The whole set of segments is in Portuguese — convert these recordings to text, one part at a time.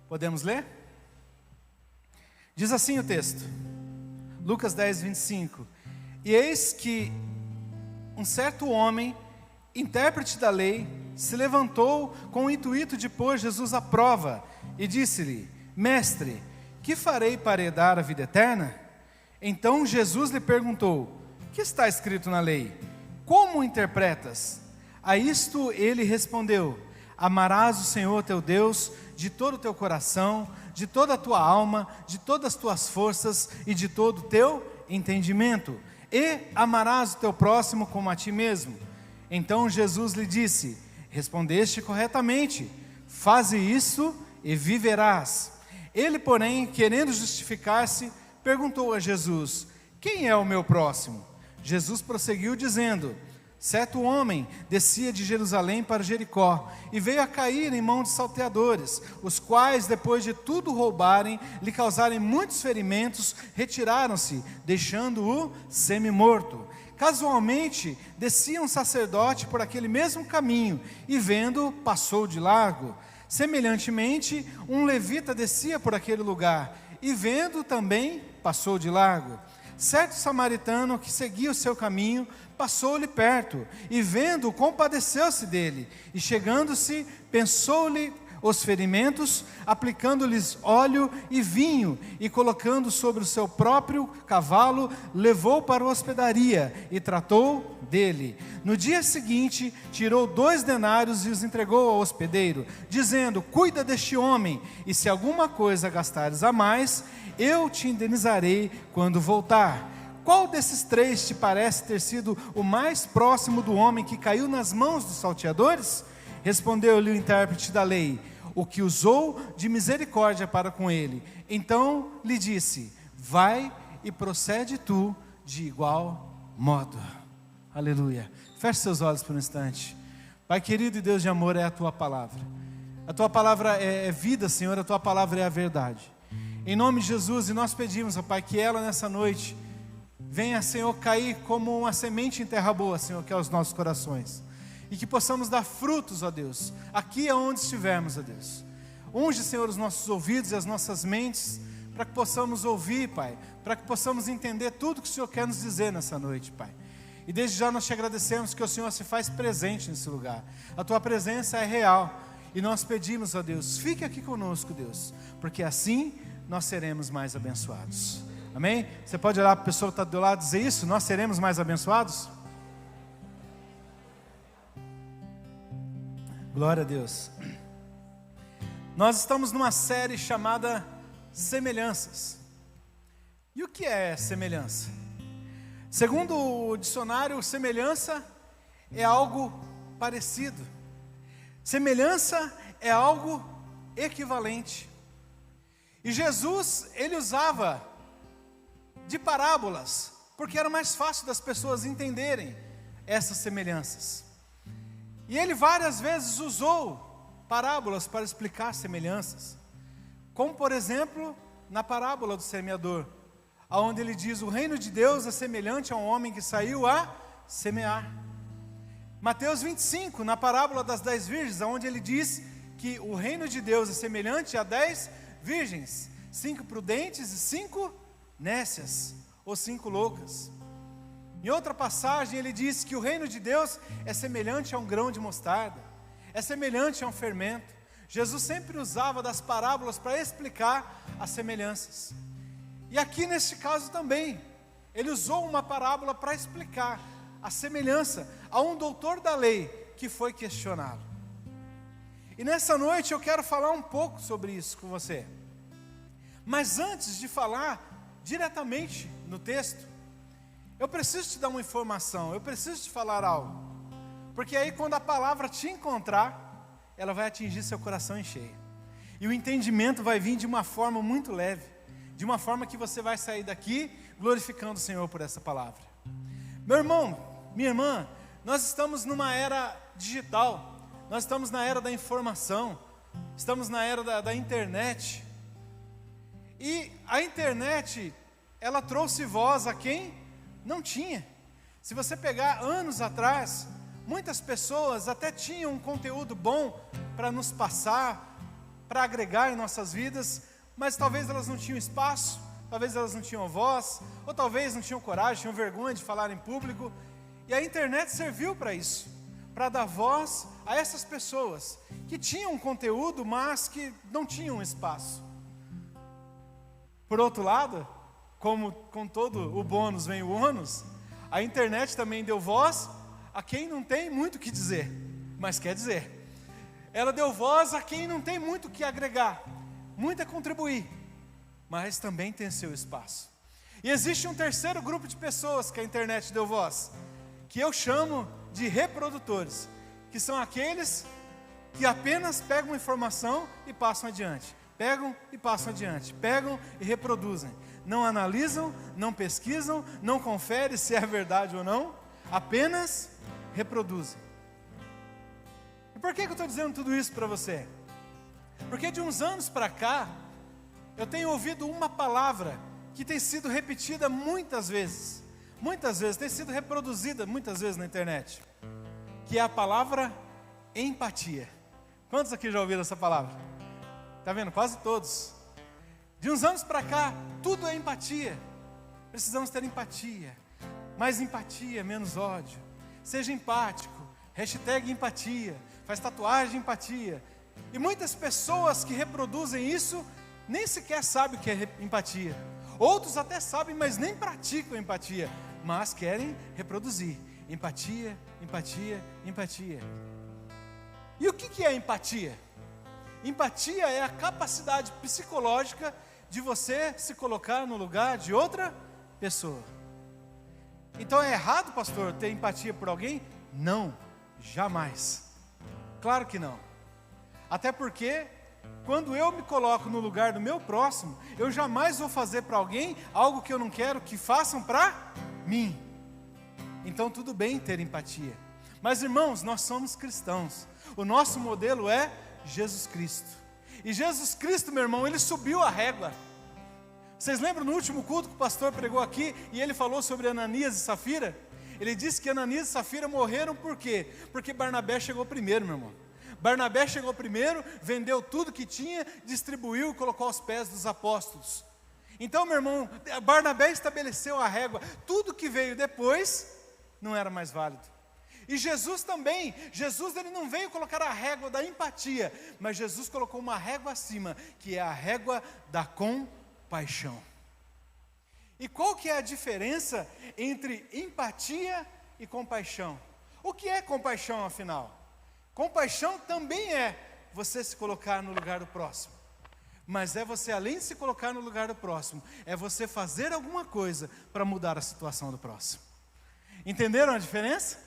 Podemos ler? Diz assim o texto, Lucas 10, 25. E eis que um certo homem, intérprete da lei, se levantou com o intuito de pôr Jesus à prova e disse-lhe: Mestre, que farei para herdar a vida eterna? Então Jesus lhe perguntou: que está escrito na lei? Como o interpretas? A isto ele respondeu: amarás o Senhor teu Deus de todo o teu coração, de toda a tua alma, de todas as tuas forças e de todo o teu entendimento, e amarás o teu próximo como a ti mesmo. Então Jesus lhe disse: respondeste corretamente, faze isso e viverás. Ele, porém, querendo justificar-se, perguntou a Jesus: quem é o meu próximo? Jesus prosseguiu dizendo: certo homem descia de Jerusalém para Jericó e veio a cair em mão de salteadores, os quais, depois de tudo roubarem, lhe causarem muitos ferimentos, retiraram-se, deixando-o semi-morto. Casualmente, descia um sacerdote por aquele mesmo caminho e, vendo, passou de largo. Semelhantemente, um levita descia por aquele lugar e, vendo, também passou de largo. Certo samaritano que seguia o seu caminho, passou-lhe perto, e vendo, compadeceu-se dele, e chegando-se, pensou-lhe os ferimentos, aplicando-lhes óleo e vinho, e colocando sobre o seu próprio cavalo, levou para a hospedaria, e tratou dele. No dia seguinte, tirou 2 denários e os entregou ao hospedeiro, dizendo: cuida deste homem, e se alguma coisa gastares a mais, eu te indenizarei quando voltar. Qual desses 3 te parece ter sido o mais próximo do homem que caiu nas mãos dos salteadores? Respondeu-lhe o intérprete da lei: o que usou de misericórdia para com ele. Então lhe disse: vai e procede tu de igual modo. Aleluia. Feche seus olhos por um instante. Pai querido e Deus de amor, é a tua palavra. A tua palavra é vida, Senhor, a tua palavra é a verdade. Em nome de Jesus, e nós pedimos, ó Pai, que ela nessa noite venha, Senhor, cair como uma semente em terra boa, Senhor, que é os nossos corações. E que possamos dar frutos, ó Deus, aqui aonde estivermos, ó Deus. Unge, Senhor, os nossos ouvidos e as nossas mentes, para que possamos ouvir, Pai, para que possamos entender tudo que o Senhor quer nos dizer nessa noite, Pai. E desde já nós te agradecemos que o Senhor se faz presente nesse lugar. A tua presença é real. E nós pedimos, ó Deus, fique aqui conosco, Deus, porque assim nós seremos mais abençoados. Amém? Você pode olhar para a pessoa que está do teu lado e dizer isso: nós seremos mais abençoados? Glória a Deus. Nós estamos numa série chamada Semelhanças. E o que é semelhança? Segundo o dicionário, semelhança é algo parecido. Semelhança é algo equivalente. E Jesus, ele usava de parábolas, porque era mais fácil das pessoas entenderem essas semelhanças. E ele várias vezes usou parábolas para explicar semelhanças. Como por exemplo, na parábola do semeador, onde ele diz: o reino de Deus é semelhante a um homem que saiu a semear. Mateus 25, na parábola das 10 virgens, onde ele diz que o reino de Deus é semelhante a 10 virgens, 5 prudentes e 5 nécias, ou 5 loucas. Em outra passagem ele diz que o reino de Deus é semelhante a um grão de mostarda, é semelhante a um fermento. Jesus sempre usava das parábolas para explicar as semelhanças. E aqui neste caso também, ele usou uma parábola para explicar a semelhança a um doutor da lei que foi questioná-lo. E nessa noite eu quero falar um pouco sobre isso com você. Mas antes de falar diretamente no texto, eu preciso te dar uma informação, eu preciso te falar algo. Porque aí quando a palavra te encontrar, ela vai atingir seu coração em cheio. E o entendimento vai vir de uma forma muito leve, de uma forma que você vai sair daqui glorificando o Senhor por essa palavra. Meu irmão, minha irmã, nós estamos numa era digital, nós estamos na era da informação, estamos na era da internet. E a internet, ela trouxe voz a quem não tinha. Se você pegar anos atrás, muitas pessoas até tinham um conteúdo bom para nos passar, para agregar em nossas vidas, mas talvez elas não tinham espaço, talvez elas não tinham voz, ou talvez não tinham coragem, tinham vergonha de falar em público. E a internet serviu para isso, para dar voz a essas pessoas que tinham conteúdo, mas que não tinham espaço. Por outro lado, como com todo o bônus vem o ônus, a internet também deu voz a quem não tem muito o que dizer, mas quer dizer. Ela deu voz a quem não tem muito o que agregar, muito a contribuir, mas também tem seu espaço. E existe um terceiro grupo de pessoas que a internet deu voz, que eu chamo de reprodutores, que são aqueles que apenas pegam informação e passam adiante. Pegam e passam adiante, pegam e reproduzem. Não analisam, não pesquisam, não conferem se é verdade ou não, apenas reproduzem. E por que eu estou dizendo tudo isso para você? Porque de uns anos para cá, eu tenho ouvido uma palavra que tem sido repetida muitas vezes, tem sido reproduzida muitas vezes na internet, que é a palavra empatia. Quantos aqui já ouviram essa palavra? Está vendo? Quase todos. De uns anos para cá, tudo é empatia. Precisamos ter empatia. Mais empatia, menos ódio. Seja empático. Hashtag empatia. Faz tatuagem de empatia. E muitas pessoas que reproduzem isso nem sequer sabem o que é empatia. Outros até sabem, mas nem praticam empatia, mas querem reproduzir. Empatia, empatia, empatia. E o que é empatia? Empatia é a capacidade psicológica de você se colocar no lugar de outra pessoa. Então é errado, pastor, ter empatia por alguém? Não, jamais. Claro que não. Até porque, quando eu me coloco no lugar do meu próximo, eu jamais vou fazer para alguém algo que eu não quero que façam para mim. Então tudo bem ter empatia. Mas irmãos, nós somos cristãos. O nosso modelo é Jesus Cristo. E Jesus Cristo, meu irmão, ele subiu a régua. Vocês lembram no último culto que o pastor pregou aqui e ele falou sobre Ananias e Safira? Ele disse que Ananias e Safira morreram por quê? Porque Barnabé chegou primeiro, meu irmão. Barnabé chegou primeiro, vendeu tudo que tinha, distribuiu e colocou aos pés dos apóstolos. Então, meu irmão, Barnabé estabeleceu a régua. Tudo que veio depois não era mais válido. E Jesus também, ele não veio colocar a régua da empatia, mas Jesus colocou uma régua acima, que é a régua da compaixão. E qual que é a diferença entre empatia e compaixão? O que é compaixão, afinal? Compaixão também é você se colocar no lugar do próximo. Mas é você, além de se colocar no lugar do próximo, é você fazer alguma coisa para mudar a situação do próximo. Entenderam a diferença?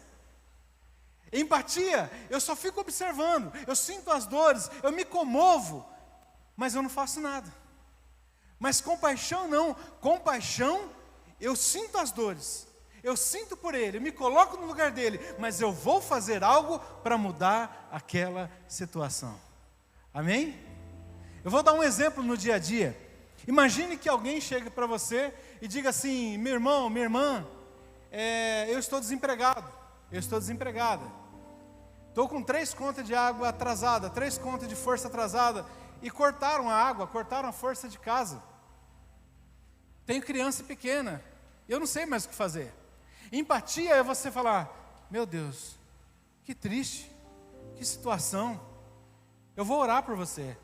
Empatia, eu só fico observando, eu sinto as dores, eu me comovo, mas eu não faço nada. Mas compaixão não, compaixão, eu sinto as dores, eu sinto por ele, eu me coloco no lugar dele, mas eu vou fazer algo para mudar aquela situação. Amém? Eu vou dar um exemplo no dia a dia. Imagine que alguém chegue para você e diga assim: meu irmão, minha irmã, eu estou desempregada, estou com 3 contas de água atrasada, 3 contas de força atrasada, e cortaram a água, cortaram a força de casa. Tenho criança pequena, eu não sei mais o que fazer. Empatia é você falar: meu Deus, que triste, que situação, eu vou orar por você.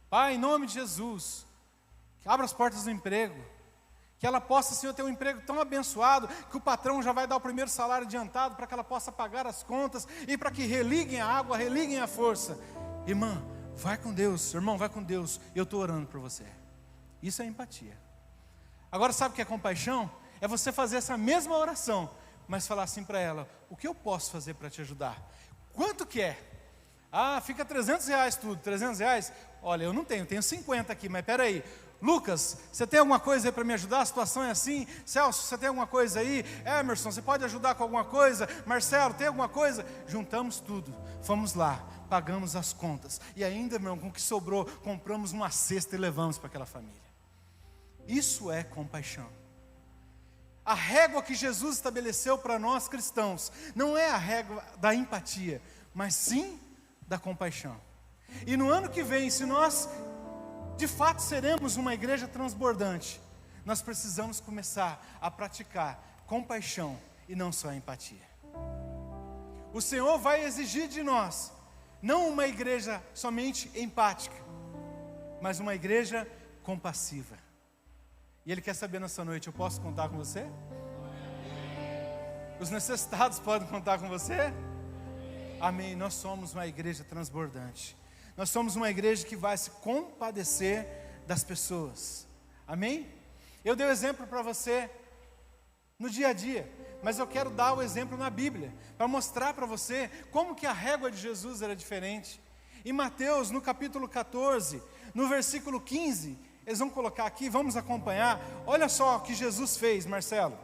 Pai, em nome de Jesus, que abra as portas do emprego, que ela possa, Senhor, ter um emprego tão abençoado, que o patrão já vai dar o primeiro salário adiantado, para que ela possa pagar as contas, e para que religuem a água, religuem a força. Irmã, vai com Deus, irmão, vai com Deus, eu estou orando por você. Isso é empatia. Agora, sabe o que é compaixão? É você fazer essa mesma oração, mas falar assim para ela: o que eu posso fazer para te ajudar? Quanto que é? Ah, fica R$300 tudo, R$300? Olha, eu não tenho 50 aqui, mas espera aí. Lucas, você tem alguma coisa aí para me ajudar? A situação é assim. Celso, você tem alguma coisa aí? Emerson, você pode ajudar com alguma coisa? Marcelo, tem alguma coisa? Juntamos tudo, fomos lá, pagamos as contas. E ainda, meu irmão, com o que sobrou, compramos uma cesta e levamos para aquela família. Isso é compaixão. A régua que Jesus estabeleceu para nós cristãos não é a régua da empatia, mas sim da compaixão. E no ano que vem, se nós de fato seremos uma igreja transbordante, nós precisamos começar a praticar compaixão e não só empatia. O Senhor vai exigir de nós, não uma igreja somente empática, mas uma igreja compassiva. E Ele quer saber nessa noite, eu posso contar com você? Os necessitados podem contar com você? Amém. Nós somos uma igreja transbordante. Nós somos uma igreja que vai se compadecer das pessoas. Amém? Eu dei o exemplo para você no dia a dia, mas eu quero dar o exemplo na Bíblia, para mostrar para você como que a régua de Jesus era diferente. Em Mateus, no capítulo 14, no versículo 15, eles vão colocar aqui, vamos acompanhar. Olha só o que Jesus fez, Marcelo.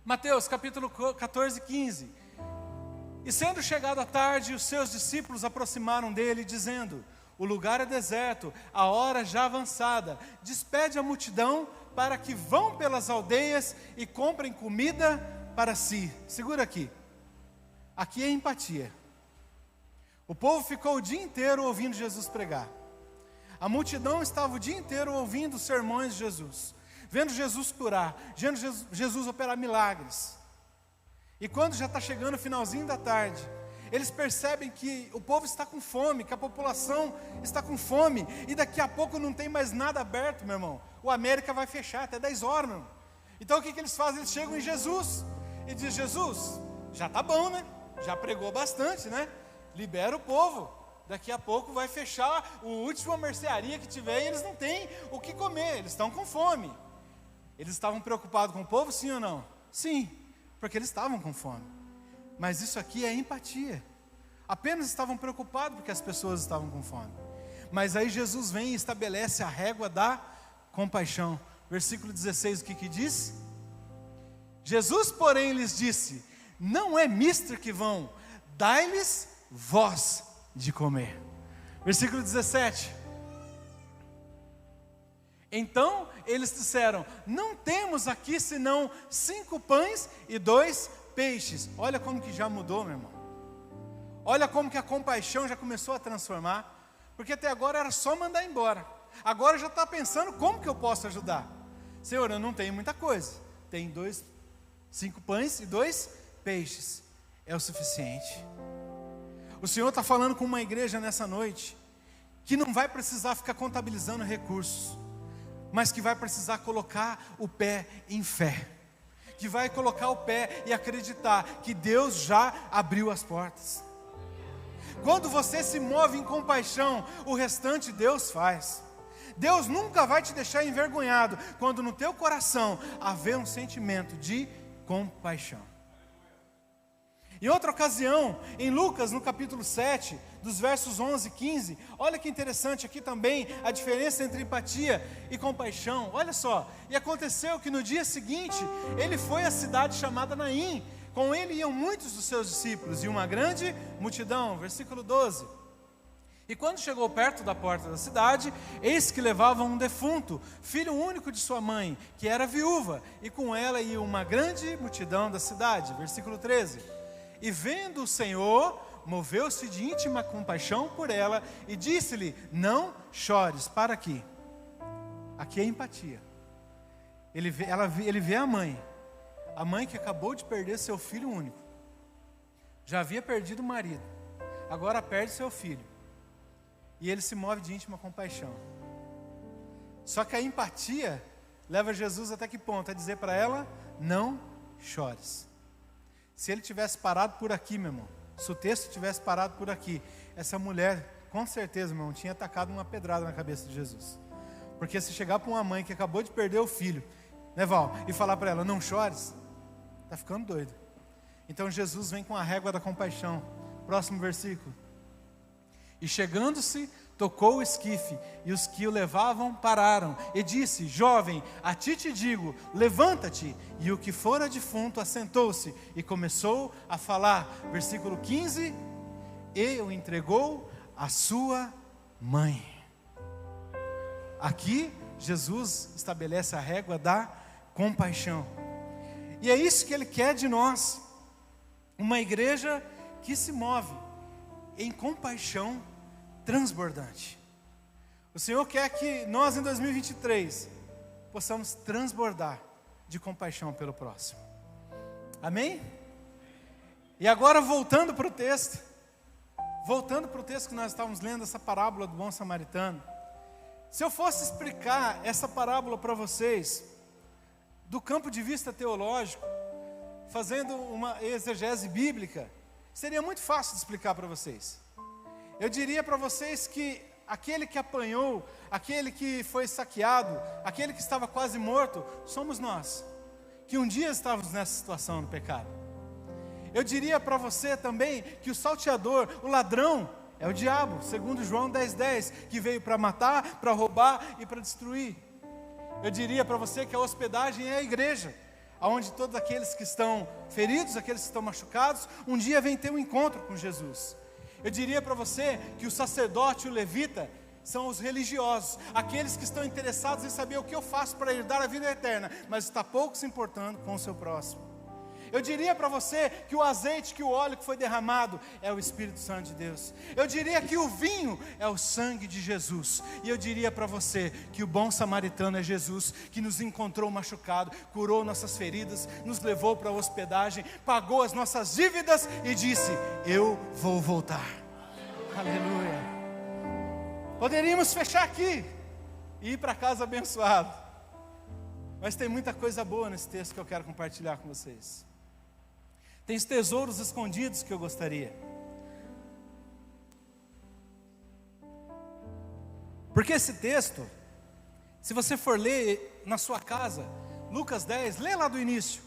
Mateus, capítulo 14, 15. E sendo chegada a tarde, os seus discípulos aproximaram dele, dizendo: o lugar é deserto, a hora já avançada. Despede a multidão para que vão pelas aldeias e comprem comida para si. Segura aqui. Aqui é empatia. O povo ficou o dia inteiro ouvindo Jesus pregar. A multidão estava o dia inteiro ouvindo os sermões de Jesus, vendo Jesus curar, vendo Jesus operar milagres. E quando já está chegando o finalzinho da tarde, eles percebem que o povo está com fome, que a população está com fome, e daqui a pouco não tem mais nada aberto, meu irmão. O América vai fechar até 10 horas, meu irmão. Então o que eles fazem? Eles chegam em Jesus e dizem: Jesus, já está bom, né? Já pregou bastante, né? Libera o povo. Daqui a pouco vai fechar a última mercearia que tiver e eles não têm o que comer, eles estão com fome. Eles estavam preocupados com o povo, sim ou não? Sim, porque eles estavam com fome. Mas isso aqui é empatia. Apenas estavam preocupados porque as pessoas estavam com fome. Mas aí Jesus vem e estabelece a régua da compaixão. Versículo 16, o que diz? Jesus, porém, lhes disse: não é mister que vão, dai-lhes vós de comer. Versículo 17. Então eles disseram: não temos aqui senão 5 pães e 2 peixes. Olha como que já mudou, meu irmão. Olha como que a compaixão já começou a transformar. Porque até agora era só mandar embora. Agora já está pensando como que eu posso ajudar. Senhor, eu não tenho muita coisa. Tem 5 pães e 2 peixes. É o suficiente. O Senhor está falando com uma igreja nessa noite que não vai precisar ficar contabilizando recursos, mas que vai precisar colocar o pé em fé, que vai colocar o pé e acreditar que Deus já abriu as portas. Quando você se move em compaixão, o restante Deus faz. Deus nunca vai te deixar envergonhado quando no teu coração haver um sentimento de compaixão. Em outra ocasião, em Lucas, no capítulo 7, dos versos 11 e 15, olha que interessante aqui também a diferença entre empatia e compaixão. Olha só, e aconteceu que no dia seguinte, ele foi à cidade chamada Naim. Com ele iam muitos dos seus discípulos e uma grande multidão. Versículo 12. E quando chegou perto da porta da cidade, eis que levavam um defunto, filho único de sua mãe, que era viúva, e com ela ia uma grande multidão da cidade. Versículo 13. E vendo o Senhor, moveu-se de íntima compaixão por ela e disse-lhe: não chores. Para aqui. Aqui é empatia. Ele vê a mãe que acabou de perder seu filho único. Já havia perdido o marido, agora perde seu filho. E ele se move de íntima compaixão. Só que a empatia leva Jesus até que ponto? A dizer para ela: não chores. Se ele tivesse parado por aqui, meu irmão, se o texto tivesse parado por aqui, essa mulher, com certeza, meu irmão, tinha atacado uma pedrada na cabeça de Jesus. Porque se chegar para uma mãe que acabou de perder o filho, né, Val, e falar para ela: não chores, está ficando doido. Então Jesus vem com a régua da compaixão. Próximo versículo. E chegando-se, tocou o esquife, e os que o levavam pararam, e disse: jovem, a ti te digo, levanta-te. E o que fora defunto assentou-se, e começou a falar. Versículo 15, e o entregou à sua mãe. Aqui, Jesus estabelece a régua da compaixão. E é isso que Ele quer de nós, uma igreja que se move em compaixão transbordante. O Senhor quer que nós, em 2023, possamos transbordar de compaixão pelo próximo. Amém? E agora, voltando para o texto que nós estávamos lendo, essa parábola do bom samaritano. Se eu fosse explicar essa parábola para vocês, do campo de vista teológico, fazendo uma exegese bíblica, seria muito fácil de explicar para vocês. Eu diria para vocês que aquele que apanhou, aquele que foi saqueado, aquele que estava quase morto, somos nós, que um dia estávamos nessa situação no pecado. Eu diria para você também que o salteador, o ladrão, é o diabo, segundo João 10:10, que veio para matar, para roubar e para destruir. Eu diria para você que a hospedagem é a igreja, onde todos aqueles que estão feridos, aqueles que estão machucados, um dia vêm ter um encontro com Jesus. Eu diria para você que o sacerdote e o levita são os religiosos, aqueles que estão interessados em saber o que eu faço para herdar a vida eterna, mas está pouco se importando com o seu próximo. Eu diria para você que o azeite, que o óleo que foi derramado é o Espírito Santo de Deus. Eu diria que o vinho é o sangue de Jesus. E eu diria para você que o bom samaritano é Jesus, que nos encontrou machucado, curou nossas feridas, nos levou para a hospedagem, pagou as nossas dívidas e disse: eu vou voltar. Aleluia. Poderíamos fechar aqui e ir para casa abençoado. Mas tem muita coisa boa nesse texto que eu quero compartilhar com vocês. Tem tesouros escondidos que eu gostaria. Porque esse texto, se você for ler na sua casa, Lucas 10, lê lá do início.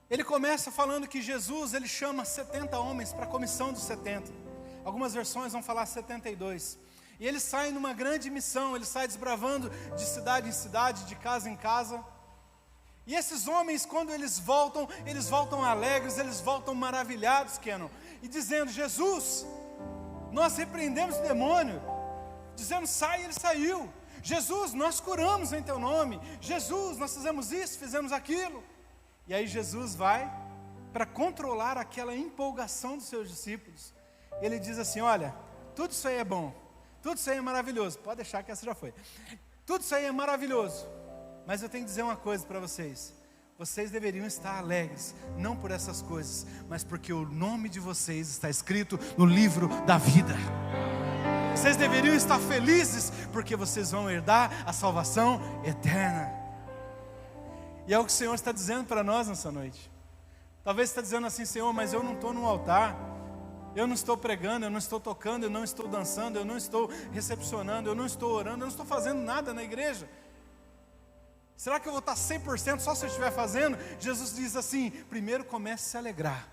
Ele começa falando que Jesus, ele chama 70 homens para a comissão dos 70. Algumas versões vão falar 72. E ele sai numa grande missão, ele sai desbravando de cidade em cidade, de casa em casa. E esses homens, quando eles voltam alegres, eles voltam maravilhados, Kenon, e dizendo: Jesus, nós repreendemos o demônio, dizendo: sai, ele saiu. Jesus, nós curamos em teu nome. Jesus, nós fizemos isso, fizemos aquilo. E aí Jesus vai para controlar aquela empolgação dos seus discípulos. Ele diz assim: olha, tudo isso aí é bom, tudo isso aí é maravilhoso. Pode deixar que essa já foi. Tudo isso aí é maravilhoso. Mas eu tenho que dizer uma coisa para vocês. Vocês deveriam estar alegres, não por essas coisas, mas porque o nome de vocês está escrito no livro da vida. Vocês deveriam estar felizes, porque vocês vão herdar a salvação eterna. E é o que o Senhor está dizendo para nós nessa noite. Talvez você está dizendo assim: Senhor, mas eu não estou no altar, eu não estou pregando, eu não estou tocando, eu não estou dançando, eu não estou recepcionando, eu não estou orando, eu não estou fazendo nada na igreja. Será que eu vou estar 100% só se eu estiver fazendo? Jesus diz assim: primeiro comece a se alegrar,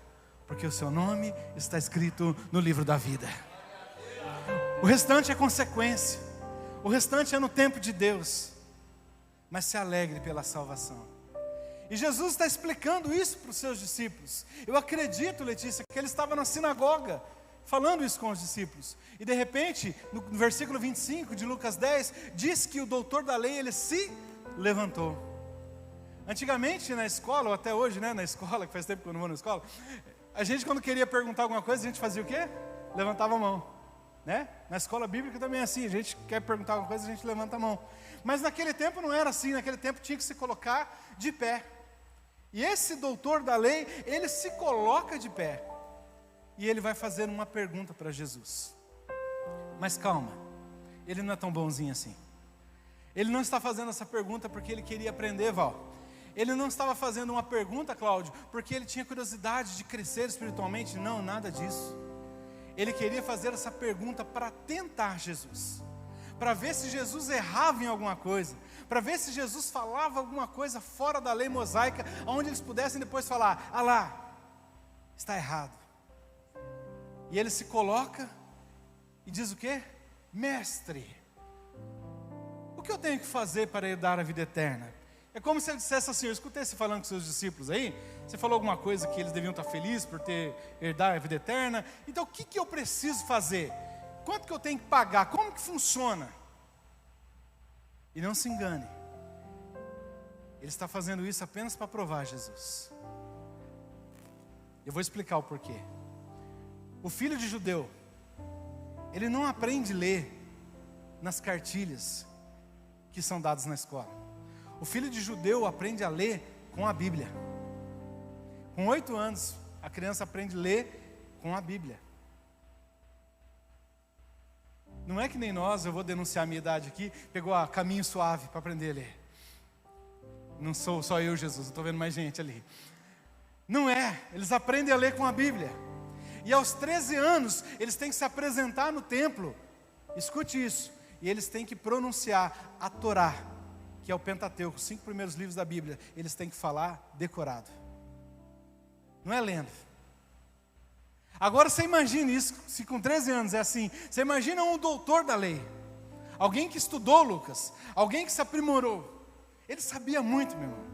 porque o seu nome está escrito no livro da vida. O restante é consequência, o restante é no tempo de Deus. Mas se alegre pela salvação. E Jesus está explicando isso para os seus discípulos. Eu acredito, Letícia, que ele estava na sinagoga falando isso com os discípulos. E de repente, no versículo 25 de Lucas 10, diz que o doutor da lei, ele se levantou. Antigamente na escola, ou até hoje, né, na escola, que faz tempo que eu não vou na escola, a gente, quando queria perguntar alguma coisa, a gente fazia o quê? Levantava a mão, né? Na escola bíblica também é assim, a gente quer perguntar alguma coisa, a gente levanta a mão. Mas naquele tempo não era assim, naquele tempo tinha que se colocar de pé. E esse doutor da lei, ele se coloca de pé, e ele vai fazer uma pergunta para Jesus. Mas calma, ele não é tão bonzinho assim. Ele não está fazendo essa pergunta porque ele queria aprender, Val. Ele não estava fazendo uma pergunta, Cláudio, porque ele tinha curiosidade de crescer espiritualmente. Não, nada disso. Ele queria fazer essa pergunta para tentar Jesus, para ver se Jesus errava em alguma coisa, para ver se Jesus falava alguma coisa fora da lei mosaica, onde eles pudessem depois falar: ah lá, está errado. E ele se coloca e diz o quê? Mestre, o que eu tenho que fazer para herdar a vida eterna? É como se ele dissesse assim: eu escutei você falando com seus discípulos aí, você falou alguma coisa que eles deviam estar felizes por ter herdado a vida eterna. Então o que eu preciso fazer? Quanto que eu tenho que pagar? Como que funciona? E não se engane, ele está fazendo isso apenas para provar Jesus. Eu vou explicar o porquê. O filho de Judeu, ele não aprende a ler nas cartilhas que são dadas na escola. O filho de judeu aprende a ler com a Bíblia. Com 8 anos, a criança aprende a ler com a Bíblia. Não é que nem nós, eu vou denunciar a minha idade aqui, pegou a caminho suave para aprender a ler. Não sou só eu, Jesus, eu estou vendo mais gente ali. Não é, eles aprendem a ler com a Bíblia. E aos 13 anos, eles têm que se apresentar no templo. Escute isso. E eles têm que pronunciar a Torá, que é o Pentateuco, os 5 primeiros livros da Bíblia. Eles têm que falar decorado. Não é lendo. Agora você imagina isso, se com 13 anos é assim. Você imagina um doutor da lei. Alguém que estudou, Lucas. Alguém que se aprimorou. Ele sabia muito, meu irmão.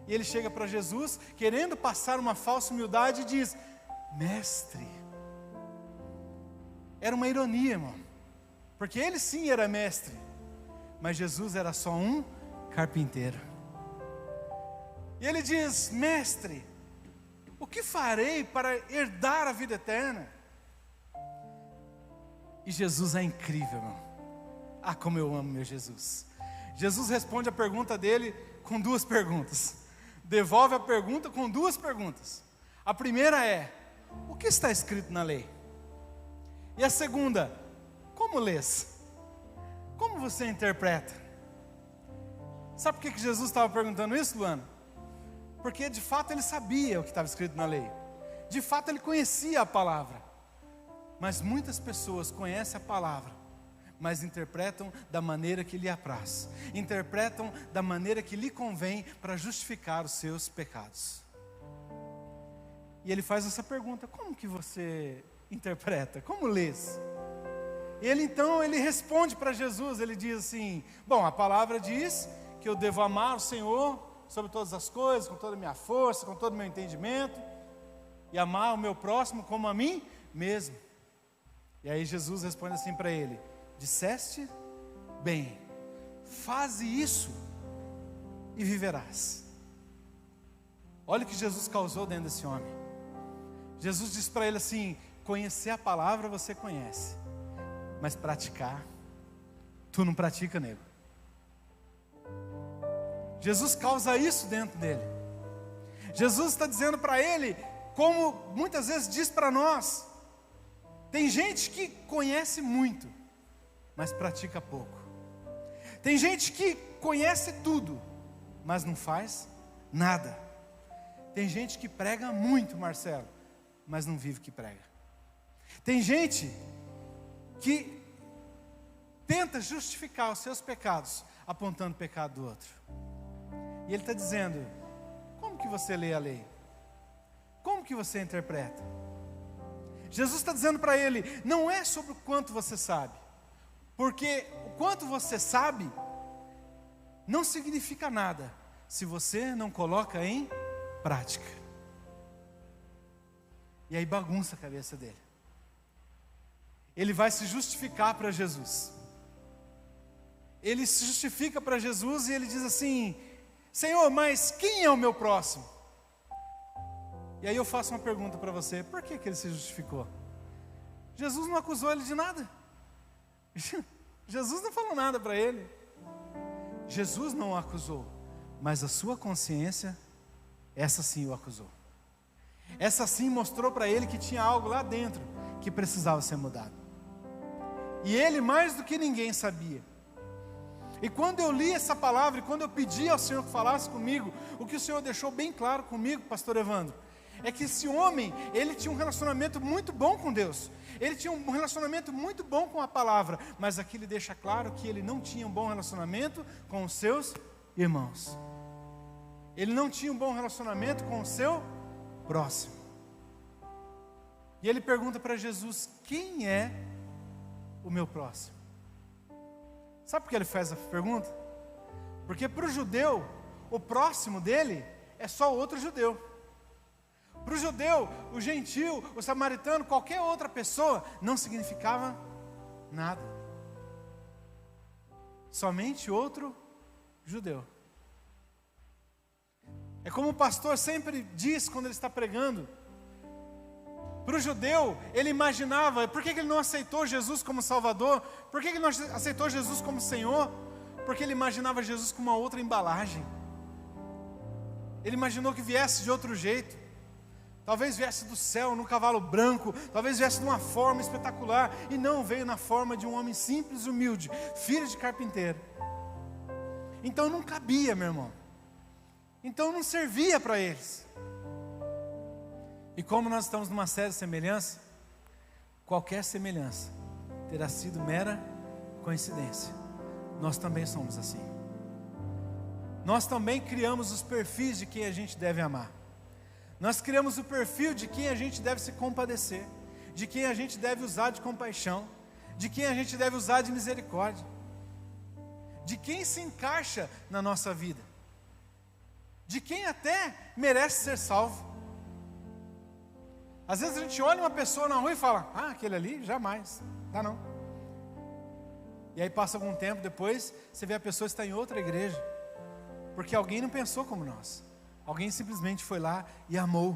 E ele chega para Jesus, querendo passar uma falsa humildade, e diz: mestre. Era uma ironia, irmão. Porque ele sim era mestre. Mas Jesus era só um carpinteiro. E ele diz: mestre, o que farei para herdar a vida eterna? E Jesus é incrível, irmão. Ah, como eu amo meu Jesus. Jesus responde a pergunta dele com 2 perguntas. Devolve a pergunta com 2 perguntas. A primeira é: o que está escrito na lei? E a segunda: como lês? Como você interpreta? Sabe por que Jesus estava perguntando isso, Luana? Porque de fato ele sabia o que estava escrito na lei. De fato ele conhecia a palavra. Mas muitas pessoas conhecem a palavra, mas interpretam da maneira que lhe apraz. Interpretam da maneira que lhe convém para justificar os seus pecados. E ele faz essa pergunta: como que você interpreta? Como lês? E ele então, ele responde para Jesus, ele diz assim: bom, a palavra diz que eu devo amar o Senhor sobre todas as coisas, com toda a minha força, com todo o meu entendimento, e amar o meu próximo como a mim mesmo. E aí Jesus responde assim para ele: disseste bem, faze isso e viverás. Olha o que Jesus causou dentro desse homem. Jesus disse para ele assim: conhecer a palavra você conhece, mas praticar, tu não pratica, nego. Jesus causa isso dentro dele. Jesus está dizendo para ele, como muitas vezes diz para nós: tem gente que conhece muito, mas pratica pouco. Tem gente que conhece tudo, mas não faz nada. Tem gente que prega muito, Marcelo, mas não vive o que prega. Tem gente que tenta justificar os seus pecados apontando o pecado do outro. E ele está dizendo: como que você lê a lei? Como que você interpreta? Jesus está dizendo para ele: não é sobre o quanto você sabe, porque o quanto você sabe não significa nada se você não coloca em prática. E aí bagunça a cabeça dele. Ele vai se justificar para Jesus. Ele se justifica para Jesus e ele diz assim: Senhor, mas quem é o meu próximo? E aí eu faço uma pergunta para você: por que ele se justificou? Jesus não acusou ele de nada. Jesus não falou nada para ele. Jesus não o acusou, mas a sua consciência, essa sim o acusou. Essa sim mostrou para ele que tinha algo lá dentro que precisava ser mudado. E ele mais do que ninguém sabia. E quando eu li essa palavra, e quando eu pedi ao Senhor que falasse comigo, o que o Senhor deixou bem claro comigo, pastor Evandro, é que esse homem, ele tinha um relacionamento muito bom com Deus. Ele tinha um relacionamento muito bom com a palavra, mas aqui ele deixa claro que ele não tinha um bom relacionamento com os seus irmãos. Ele não tinha um bom relacionamento com o seu próximo. E ele pergunta para Jesus: quem é o meu próximo? Sabe por que ele faz essa pergunta? Porque para o judeu, o próximo dele é só outro judeu. Para o judeu, o gentil, o samaritano, qualquer outra pessoa não significava nada. Somente outro judeu. É como o pastor sempre diz quando ele está pregando: Para o judeu, ele imaginava, por que ele não aceitou Jesus como Salvador? Por que ele não aceitou Jesus como Senhor? Porque ele imaginava Jesus com uma outra embalagem. Ele imaginou que viesse de outro jeito. Talvez viesse do céu, num cavalo branco, talvez viesse de uma forma espetacular, e não, veio na forma de um homem simples e humilde, filho de carpinteiro. Então não cabia, meu irmão. Então não servia para eles. E como nós estamos numa série de semelhança, qualquer semelhança terá sido mera coincidência. Nós também somos assim. Nós também criamos os perfis de quem a gente deve amar. Nós criamos o perfil de quem a gente deve se compadecer, de quem a gente deve usar de compaixão, de quem a gente deve usar de misericórdia, de quem se encaixa na nossa vida, de quem até merece ser salvo. Às vezes a gente olha uma pessoa na rua e fala, aquele ali, jamais, dá não. E aí passa algum tempo depois, você vê a pessoa está em outra igreja, porque alguém não pensou como nós. Alguém simplesmente foi lá e amou.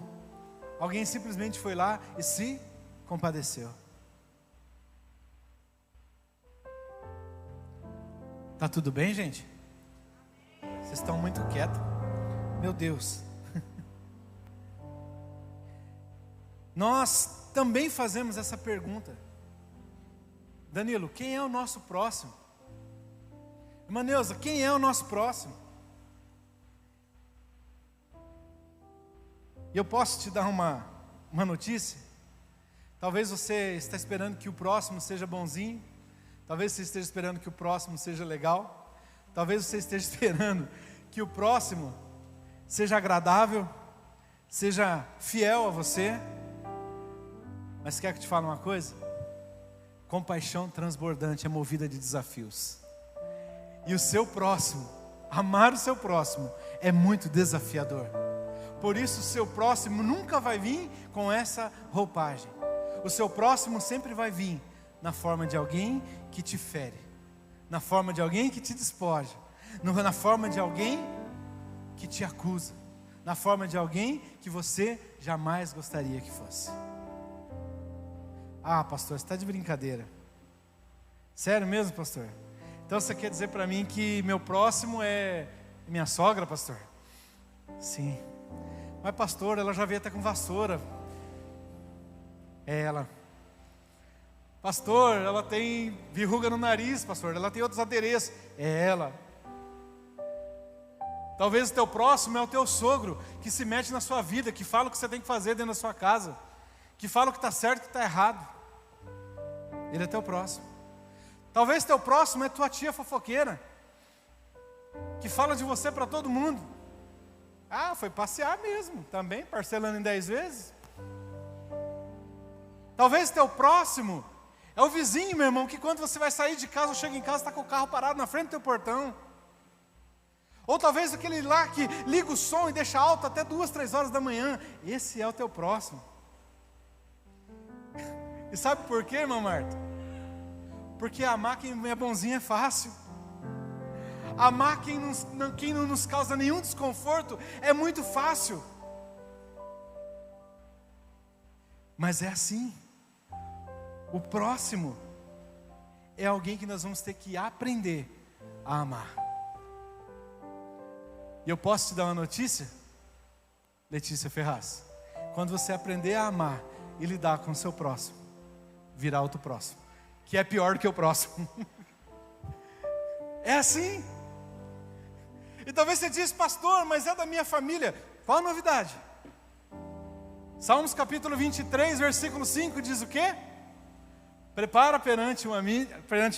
Alguém simplesmente foi lá e se compadeceu. Tá tudo bem, gente? Vocês estão muito quietos. Meu Deus. Nós também fazemos essa pergunta. Danilo, quem é o nosso próximo? Irmã Neuza, quem é o nosso próximo? E eu posso te dar uma notícia? Talvez você está esperando que o próximo seja bonzinho. Talvez você esteja esperando que o próximo seja legal. Talvez você esteja esperando que o próximo seja agradável, seja fiel a você. Mas quer que eu te fale uma coisa? Compaixão transbordante é movida de desafios. E o seu próximo, amar o seu próximo, é muito desafiador. Por isso o seu próximo nunca vai vir com essa roupagem. O seu próximo sempre vai vir na forma de alguém que te fere, na forma de alguém que te despoja, na forma de alguém que te acusa, na forma de alguém que você jamais gostaria que fosse. Pastor, você está de brincadeira. Sério mesmo, pastor? Então você quer dizer para mim que meu próximo é minha sogra, pastor? Sim. Mas pastor, ela já veio até com vassoura. É ela. Pastor, ela tem verruga no nariz, pastor. Ela tem outros adereços. É ela. Talvez o teu próximo é o teu sogro, que se mete na sua vida, que fala o que você tem que fazer dentro da sua casa, que fala o que está certo e o que está errado. Ele é teu próximo. Talvez teu próximo é tua tia fofoqueira, que fala de você para todo mundo. Foi passear mesmo, também, parcelando em 10 vezes. Talvez teu próximo é o vizinho, meu irmão, que quando você vai sair de casa ou chega em casa, está com o carro parado na frente do teu portão. Ou talvez aquele lá que liga o som e deixa alto até 2, 3 horas da manhã. Esse é o teu próximo. E sabe por quê, irmã Marta? Porque amar quem é bonzinho é fácil. Amar quem não nos causa nenhum desconforto é muito fácil. Mas é assim. O próximo é alguém que nós vamos ter que aprender a amar. E eu posso te dar uma notícia, Letícia Ferraz? Quando você aprender a amar e lidar com o seu próximo, virá outro próximo, que é pior do que o próximo. É assim. E talvez você diz, pastor, mas é da minha família. Qual a novidade? Salmos capítulo 23, versículo 5 diz o quê? Prepara perante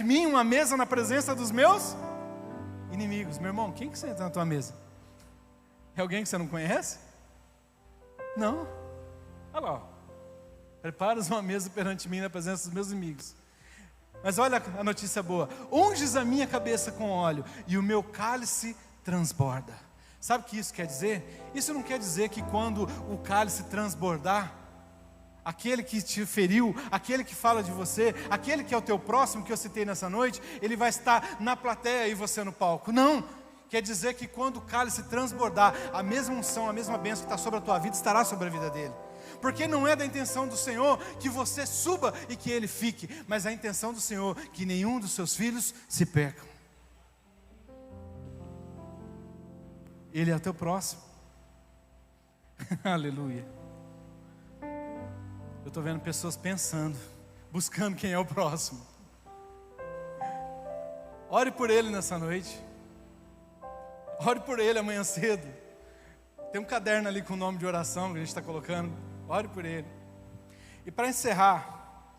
mim uma mesa na presença dos meus inimigos. Meu irmão, quem que senta na tua mesa? É alguém que você não conhece? Não. Olha lá. Preparas uma mesa perante mim na presença dos meus inimigos. Mas olha a notícia boa. Unges a minha cabeça com óleo e o meu cálice transborda. Sabe o que isso quer dizer? Isso não quer dizer que quando o cálice transbordar, aquele que te feriu, aquele que fala de você, aquele que é o teu próximo, que eu citei nessa noite, ele vai estar na plateia e você no palco. Não, quer dizer que quando o cálice transbordar, a mesma unção, a mesma bênção que está sobre a tua vida, estará sobre a vida dele. Porque não é da intenção do Senhor que você suba e que ele fique, mas a intenção do Senhor que nenhum dos seus filhos se percam. Ele é o teu próximo. Aleluia. Eu estou vendo pessoas pensando, buscando quem é o próximo. Ore por ele nessa noite. Ore por ele amanhã cedo. Tem um caderno ali com o nome de oração que a gente está colocando. Ore por ele. E para encerrar,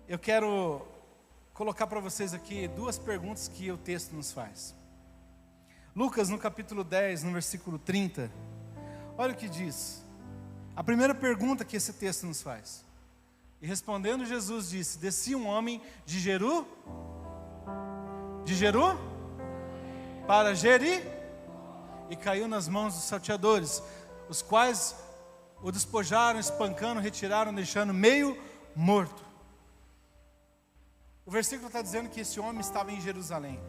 eu quero colocar para vocês aqui duas perguntas que o texto nos faz. Lucas, no capítulo 10, no versículo 30, olha o que diz. A primeira pergunta que esse texto nos faz. E respondendo Jesus disse: descia um homem de Jeru para Jeri, e caiu nas mãos dos salteadores, os quais o despojaram, espancando, retiraram, deixando meio morto. O versículo está dizendo que esse homem estava em Jerusalém.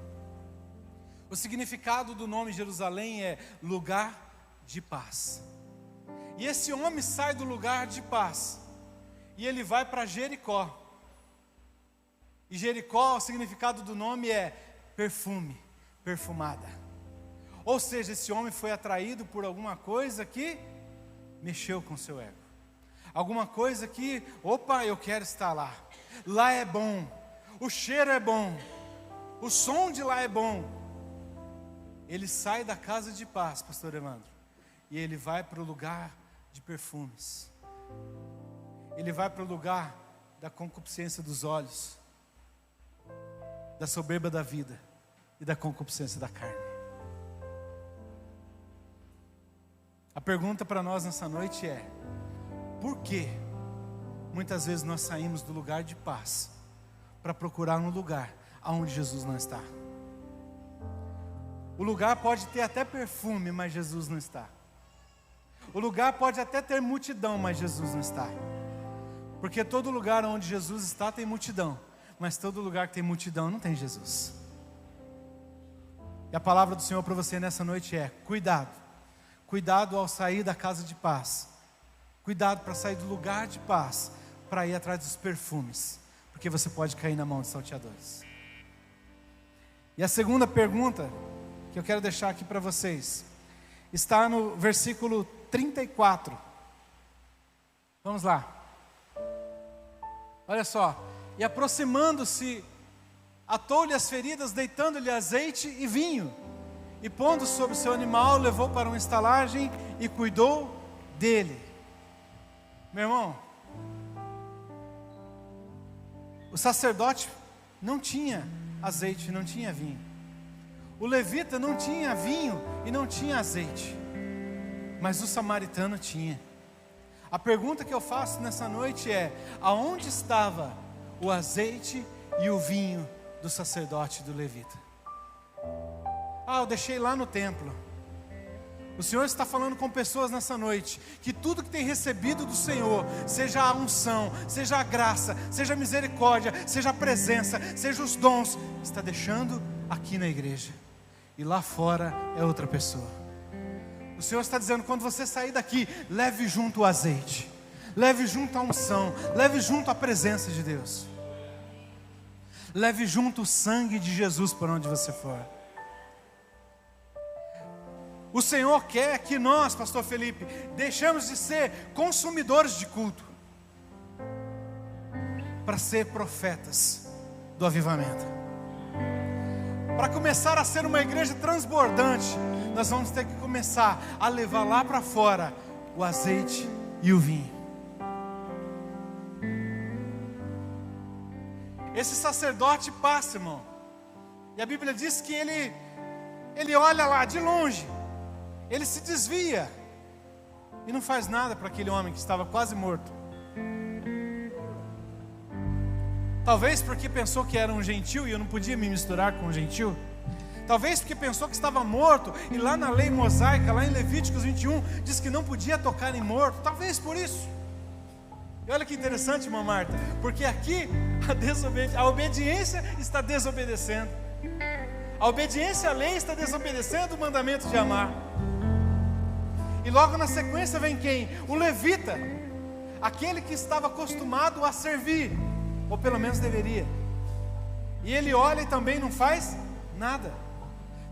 O significado do nome Jerusalém é lugar de paz. E esse homem sai do lugar de paz e ele vai para Jericó. E Jericó, o significado do nome é perfume, perfumada. Ou seja, esse homem foi atraído por alguma coisa que mexeu com seu ego. Alguma coisa que, opa, eu quero estar lá. Lá é bom, o cheiro é bom, o som de lá é bom. Ele sai da casa de paz, pastor Evandro, e ele vai para o lugar de perfumes. Ele vai para o lugar da concupiscência dos olhos, da soberba da vida e da concupiscência da carne. A pergunta para nós nessa noite é: por que muitas vezes nós saímos do lugar de paz para procurar um lugar onde Jesus não está? O lugar pode ter até perfume, mas Jesus não está. O lugar pode até ter multidão, mas Jesus não está. Porque todo lugar onde Jesus está tem multidão, mas todo lugar que tem multidão não tem Jesus. E a palavra do Senhor para você nessa noite é: cuidado. Cuidado ao sair da casa de paz. Cuidado para sair do lugar de paz, para ir atrás dos perfumes, porque você pode cair na mão de salteadores. E a segunda pergunta que eu quero deixar aqui para vocês está no versículo 34. Vamos lá. Olha só. E aproximando-se, atou-lhe as feridas, deitando-lhe azeite e vinho, e pondo sobre o seu animal, levou para uma estalagem e cuidou dele. Meu irmão, o sacerdote não tinha azeite, não tinha vinho. O levita não tinha vinho e não tinha azeite, mas o samaritano tinha. A pergunta que eu faço nessa noite é: aonde estava o azeite e o vinho do sacerdote e do levita? Eu deixei lá no templo. O Senhor está falando com pessoas nessa noite que tudo que tem recebido do Senhor, seja a unção, seja a graça, seja a misericórdia, seja a presença, seja os dons, está deixando aqui na igreja, e lá fora é outra pessoa. O Senhor está dizendo: quando você sair daqui, leve junto o azeite, leve junto a unção, leve junto a presença de Deus, leve junto o sangue de Jesus por onde você for. O Senhor quer que nós, pastor Felipe, deixemos de ser consumidores de culto para ser profetas do avivamento. Para começar a ser uma igreja transbordante, nós vamos ter que começar a levar lá para fora o azeite e o vinho. Esse sacerdote passa, irmão, e a Bíblia diz que ele olha lá de longe, ele se desvia e não faz nada para aquele homem que estava quase morto. Talvez porque pensou que era um gentil e eu não podia me misturar com um gentil. Talvez porque pensou que estava morto, e lá na lei mosaica, lá em Levíticos 21, diz que não podia tocar em morto. Talvez por isso. E olha que interessante, irmã Marta, porque aqui a obediência está desobedecendo. A obediência à lei está desobedecendo o mandamento de amar. E logo na sequência vem quem? O levita, aquele que estava acostumado a servir, ou pelo menos deveria. E ele olha e também não faz nada.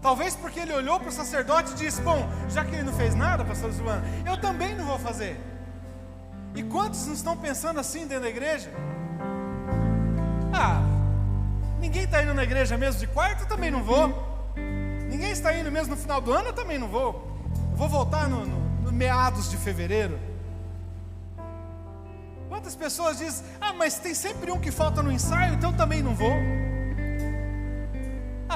Talvez porque ele olhou para o sacerdote e disse: bom, já que ele não fez nada, pastor Silvano, eu também não vou fazer. E quantos não estão pensando assim dentro da igreja? Ninguém está indo na igreja mesmo de quarta, eu também não vou. Ninguém está indo mesmo no final do ano, eu também não vou. Eu vou voltar no meados de fevereiro. Quantas pessoas dizem: mas tem sempre um que falta no ensaio, então eu também não vou.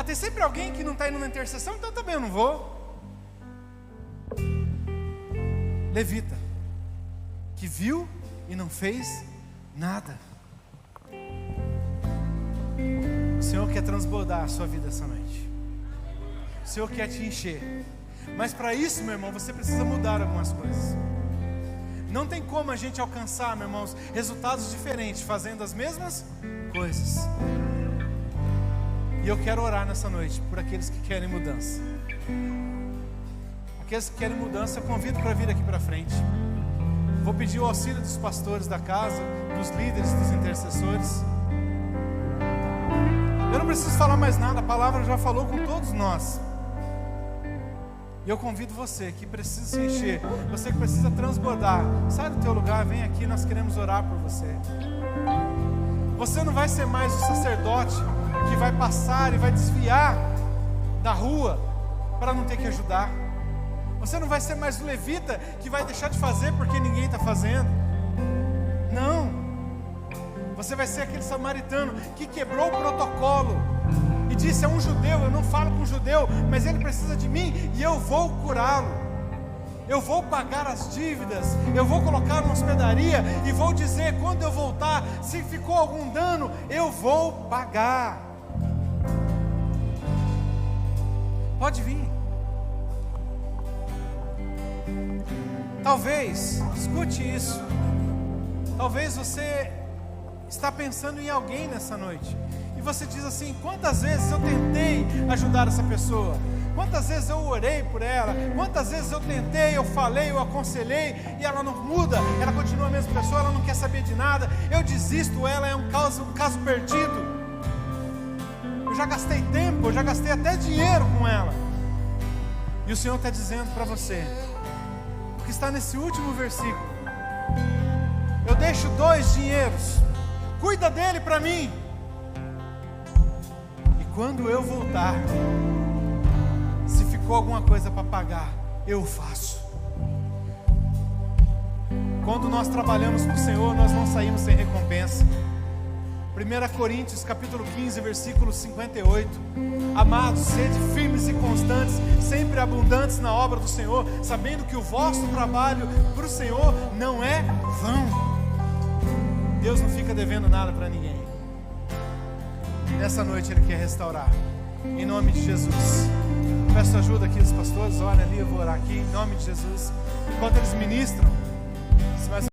Tem sempre alguém que não está indo na intercessão, então eu também não vou. Levita, que viu e não fez nada. O Senhor quer transbordar a sua vida essa noite. O Senhor quer te encher. Mas para isso, meu irmão, você precisa mudar algumas coisas. Não tem como a gente alcançar, meus irmãos, resultados diferentes fazendo as mesmas coisas. E eu quero orar nessa noite por aqueles que querem mudança. Aqueles que querem mudança, eu convido para vir aqui para frente. Vou pedir o auxílio dos pastores da casa, dos líderes, dos intercessores. Eu não preciso falar mais nada, a palavra já falou com todos nós. E eu convido você que precisa se encher, você que precisa transbordar, sai do teu lugar, vem aqui, nós queremos orar por você. Você não vai ser mais o sacerdote que vai passar e vai desviar da rua para não ter que ajudar. Você não vai ser mais o levita que vai deixar de fazer porque ninguém está fazendo. Não. Você vai ser aquele samaritano que quebrou o protocolo e disse: é um judeu, eu não falo com um judeu, mas ele precisa de mim e eu vou curá-lo. Eu vou pagar as dívidas, eu vou colocar na hospedaria e vou dizer: quando eu voltar, se ficou algum dano, eu vou pagar. Pode vir. Talvez, escute isso, talvez você está pensando em alguém nessa noite, e você diz assim: quantas vezes eu tentei ajudar essa pessoa, quantas vezes eu orei por ela, quantas vezes eu tentei, eu falei, eu aconselhei, e ela não muda, ela continua a mesma pessoa, ela não quer saber de nada, eu desisto, ela é um caso perdido, eu já gastei tempo, eu já gastei até dinheiro com ela. E o Senhor está dizendo para você, o que está nesse último versículo: eu deixo 2 dinheiros, cuida dele para mim, e quando eu voltar, se ficou alguma coisa para pagar, eu faço. Quando nós trabalhamos para o Senhor, nós não saímos sem recompensa. 1 Coríntios capítulo 15, versículo 58. Amados, sede firmes e constantes, sempre abundantes na obra do Senhor, sabendo que o vosso trabalho para o Senhor não é vão. Deus não fica devendo nada para ninguém. Nessa noite Ele quer restaurar, em nome de Jesus. Peço ajuda aqui dos pastores, olha ali, eu vou orar aqui, em nome de Jesus. Enquanto eles ministram,